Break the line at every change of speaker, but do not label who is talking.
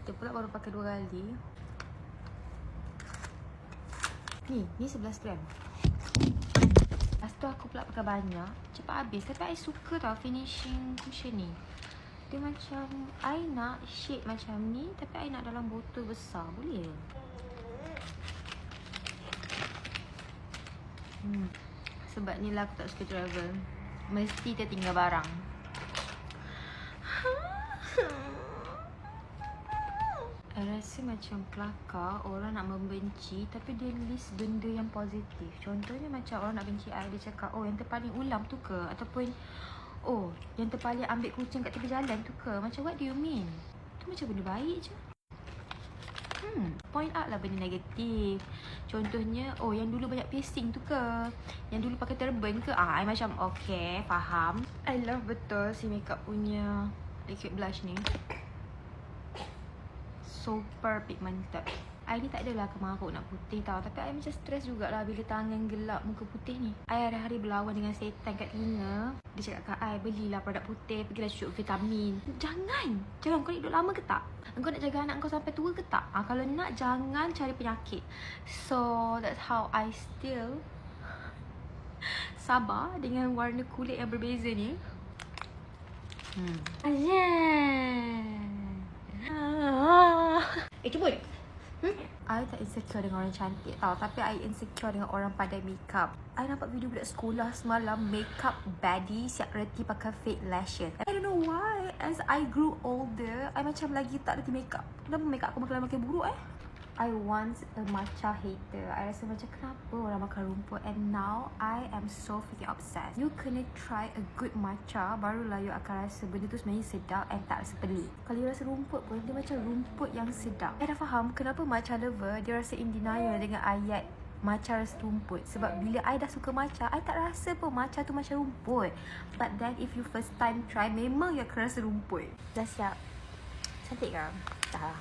Kita pula baru pakai 2 kali. Ni 11 gram. Lepas tu aku pula pakai banyak, cepat habis. Tapi I suka tau finishing cushion ni. Dia macam I nak shape macam ni, tapi I nak dalam botol besar. Boleh ke? Sebab ni lah aku tak suka travel. Mesti tertinggal barang. I rasa macam kelakar orang nak membenci tapi dia list benda yang positif. Contohnya macam orang nak benci I, dia cakap, oh yang terpaling ulam tu ke? Ataupun, oh yang terpaling ambil kucing kat tepi jalan tu ke? Macam what do you mean? Tu macam benda baik je. Point out lah benda negatif. Contohnya, oh yang dulu banyak piercing tu ke? Yang dulu pakai turban ke? I macam okay, faham. I love betul si makeup punya liquid blush ni. Super pigmented. I ni tak adalah kemaruk nak putih tau, tapi I macam stres jugalah bila tangan gelap muka putih ni. I hari-hari berlawan dengan setan kat telinga. Dia cakap kat I, belilah produk putih, pergilah cucuk vitamin. Jangan kau nak hidup lama ke tak? Kau nak jaga anak kau sampai tua ke tak? Kalau nak, jangan cari penyakit. So that's how I still sabar dengan warna kulit yang berbeza ni. Ceput. I tak insecure dengan orang cantik tau, tapi I insecure dengan orang pandai makeup. I nampak video budak sekolah semalam makeup baddie siap reti pakai fake lashes. I don't know why. As I grew older, I macam lagi tak reti makeup. Kenapa makeup aku makin buruk I once a matcha hater. I rasa macam kenapa orang makan rumput, and now I am so freaking obsessed. You kena try a good matcha, barulah you akan rasa benda tu sebenarnya sedap and tak rasa pelik. Kalau you rasa rumput pun, dia macam rumput yang sedap. I dah faham kenapa matcha lover dia rasa in denial dengan ayat matcha rasa rumput. Sebab bila I dah suka matcha, I tak rasa pun matcha tu macam rumput. But then if you first time try, memang you akan rasa rumput. Dah siap? Cantik ke? Dah lah.